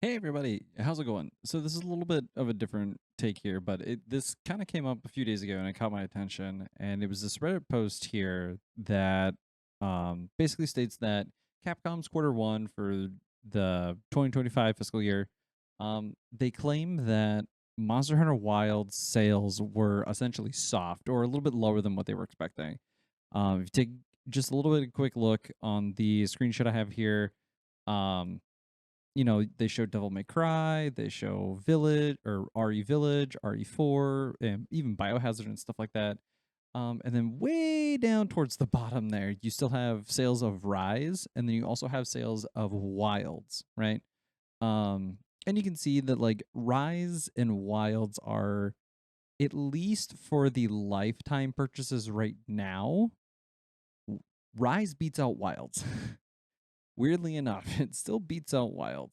Hey everybody, how's it going? So this is a little bit of a different take here, but this kind of came up a few days ago and it caught my attention. And it was this Reddit post here that basically states that Capcom's quarter one for the 2025 fiscal year, they claim that Monster Hunter Wilds sales were essentially soft or a little bit lower than what they were expecting. If you take just a little bit of a quick look on the screenshot I have here, um, they show Devil May Cry, they show Village or RE Village, RE4, and even Biohazard and stuff like that. And then way down towards the bottom there, you still have sales of Rise, and then you also have sales of Wilds, right? Um, and you can see that like Rise and Wilds are at least for the lifetime purchases right now. Rise beats out Wilds. Weirdly enough, it still beats out Wild.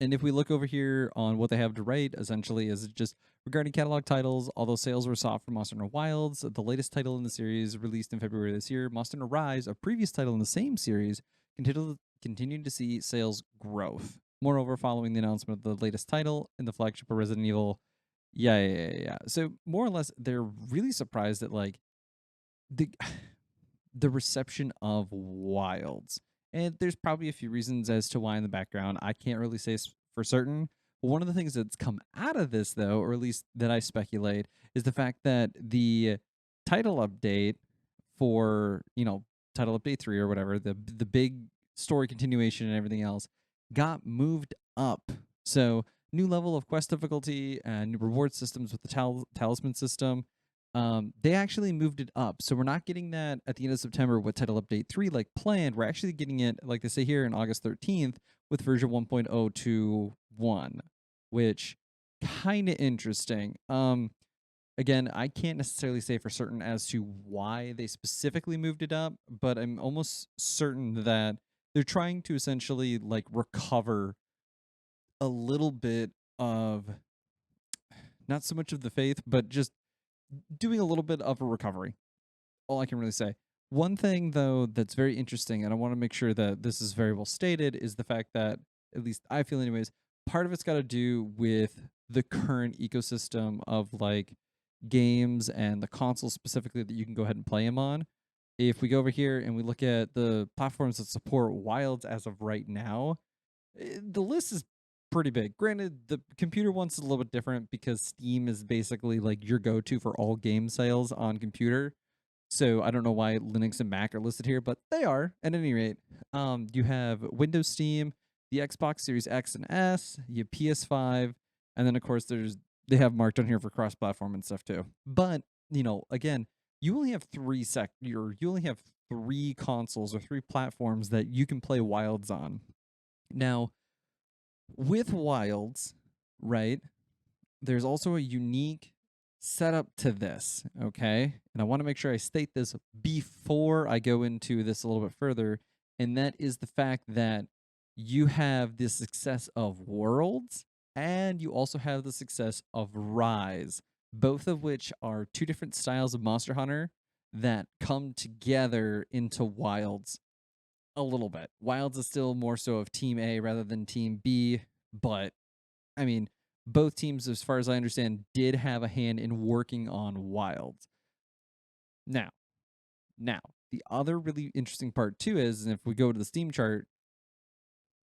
And if we look over here on what they have to rate, essentially is just regarding catalog titles, although sales were soft for Monster Hunter Wilds, the latest title in the series released in February this year, Monster Hunter Rise, a previous title in the same series, continued to see sales growth. Moreover, following the announcement of the latest title in the flagship of Resident Evil, yeah. So more or less, they're really surprised at like the the reception of Wilds. And there's probably a few reasons as to why in the background. I can't really say for certain. But one of the things that's come out of this, though, or at least that I speculate, is the fact that the title update for, title update 3 or whatever, the big story continuation and everything else got moved up. So, new level of quest difficulty and new reward systems with the talisman system, they actually moved it up. So we're not getting that at the end of September with title update 3 like planned. We're actually getting it, like they say here, in August 13th with version 1.021, which kind of interesting. Again, I can't necessarily say for certain as to why they specifically moved it up, but I'm almost certain that they're trying to essentially like recover a little bit of not so much of the faith, but just doing a little bit of a recovery. All I can really say. One thing, though, that's very interesting, and I want to make sure that this is very well stated, is the fact that, at least I feel, anyways, part of it's got to do with the current ecosystem of like games and the consoles specifically that you can go ahead and play them on. If we go over here and we look at the platforms that support Wilds as of right now, the list is pretty big. Granted, the computer one's a little bit different because Steam is basically like your go-to for all game sales on computer. So I don't know why Linux and Mac are listed here, but they are. At any rate, you have Windows Steam, the Xbox Series X and S, you have PS5, and then of course they have marked on here for cross-platform and stuff too. But again, you only have you only have three consoles or three platforms that you can play Wilds on. Now, with Wilds, right? There's also a unique setup to this, okay? And I want to make sure I state this before I go into this a little bit further, and that is the fact that you have the success of Worlds and you also have the success of Rise, both of which are two different styles of Monster Hunter that come together into Wilds a little bit. Wilds is still more so of Team A rather than Team B, but I mean, both teams, as far as I understand, did have a hand in working on Wilds. Now, now, the other really interesting part too is, and if we go to the Steam chart,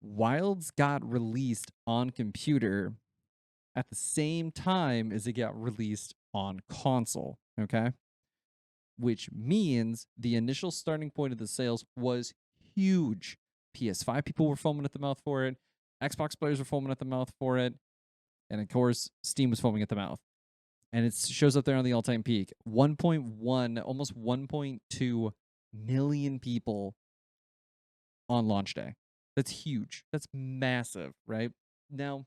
Wilds got released on computer at the same time as it got released on console. Okay, which means the initial starting point of the sales was huge. PS5 people were foaming at the mouth for it. Xbox players were foaming at the mouth for it. And of course, Steam was foaming at the mouth. And it shows up there on the all-time peak. 1.1, almost 1.2 million people on launch day. That's huge. That's massive, right? Now,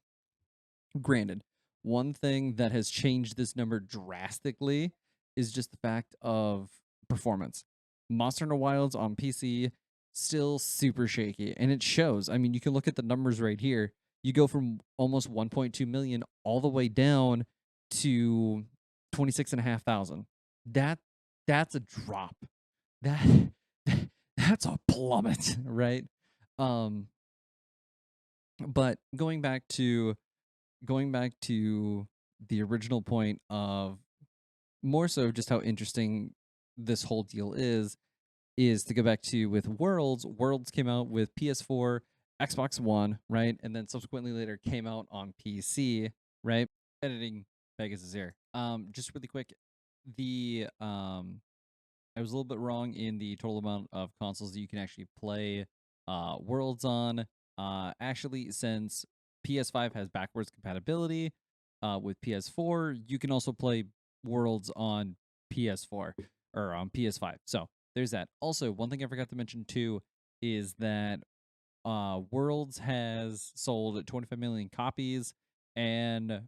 granted, one thing that has changed this number drastically is just the fact of performance. Monster Hunter Wilds on PC still super shaky, and it shows. I mean, you can look at the numbers right here. You go from almost 1.2 million all the way down to 26,500. That that's a drop. That that's a plummet, right? Um But going back to the original point of more so just how interesting this whole deal is to go back to with Worlds. Worlds came out with PS4, Xbox One, right? And then subsequently later came out on PC, right? Editing Pegasus here. Just really quick, the I was a little bit wrong in the total amount of consoles that you can actually play Worlds on. Actually, since PS5 has backwards compatibility with PS4, you can also play Worlds on PS4 or on PS5. So there's that. Also, one thing I forgot to mention too is that Worlds has sold 25 million copies, and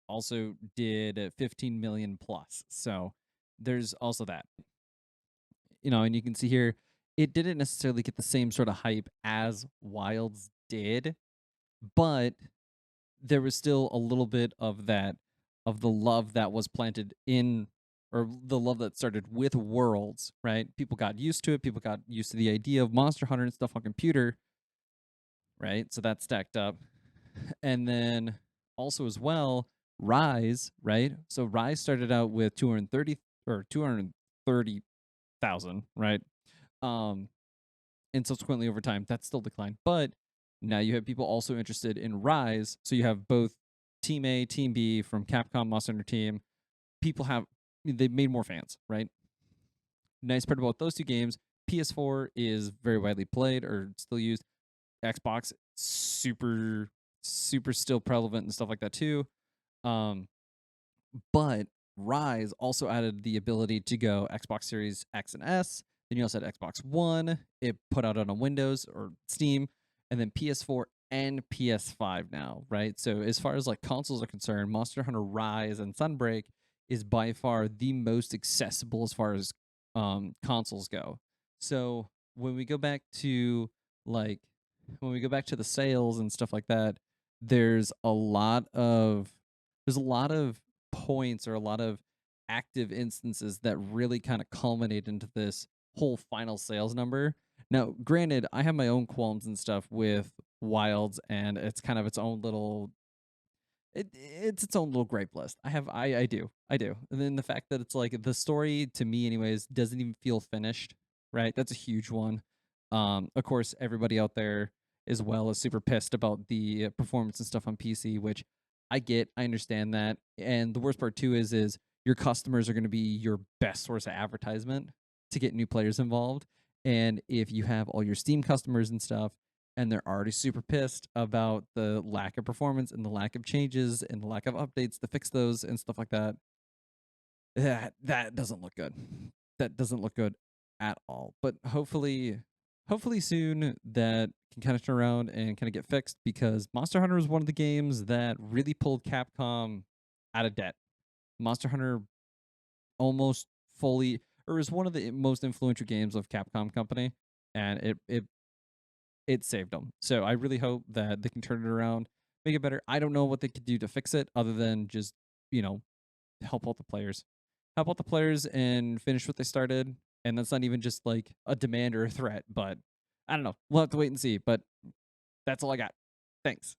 also did 15 million plus. So there's also that, and you can see here it didn't necessarily get the same sort of hype as Wilds did, but there was still a little bit of that of the love that was planted in or the love that started with Worlds, right? People got used to it, people got used to the idea of Monster Hunter and stuff on computer, right? So that stacked up. And then also as well, Rise, right? So Rise started out with 230 or 230,000, right? Um and subsequently over time that's still declined, but now you have people also interested in Rise, so you have both team A, team B from Capcom Monster Hunter team. People have they've made more fans, right? Nice part about those two games, PS4 is very widely played or still used. Xbox, super still prevalent and stuff like that too. um But Rise also added the ability to go Xbox Series X and S. Then you also had Xbox One. It put out on Windows or Steam, and then PS4 and PS5 now, right? So as far as like consoles are concerned, Monster Hunter Rise and Sunbreak is by far the most accessible as far as consoles go. So when we go back to like when we go back to the sales and stuff like that, there's a lot of there's a lot of points or a lot of active instances that really kind of culminate into this whole final sales number. Now, granted, I have my own qualms and stuff with Wilds, and it's kind of its own little it's its own little gripe list. I do. And then the fact that it's like the story to me, anyways, doesn't even feel finished. Right, that's a huge one. Of course, everybody out there as well is super pissed about the performance and stuff on PC, which I get. I understand that. And the worst part too is your customers are going to be your best source of advertisement to get new players involved. And if you have all your Steam customers and stuff and they're already super pissed about the lack of performance and the lack of changes and the lack of updates to fix those and stuff like that. That doesn't look good. That doesn't look good at all. But hopefully soon that can kind of turn around and kind of get fixed, because Monster Hunter was one of the games that really pulled Capcom out of debt. Monster Hunter almost fully or is one of the most influential games of Capcom company, and it saved them. So I really hope that they can turn it around, make it better. I don't know what they could do to fix it other than just, you know, help out the players. Help out the players and finish what they started. And that's not even just like a demand or a threat, but I don't know. We'll have to wait and see. But that's all I got. Thanks.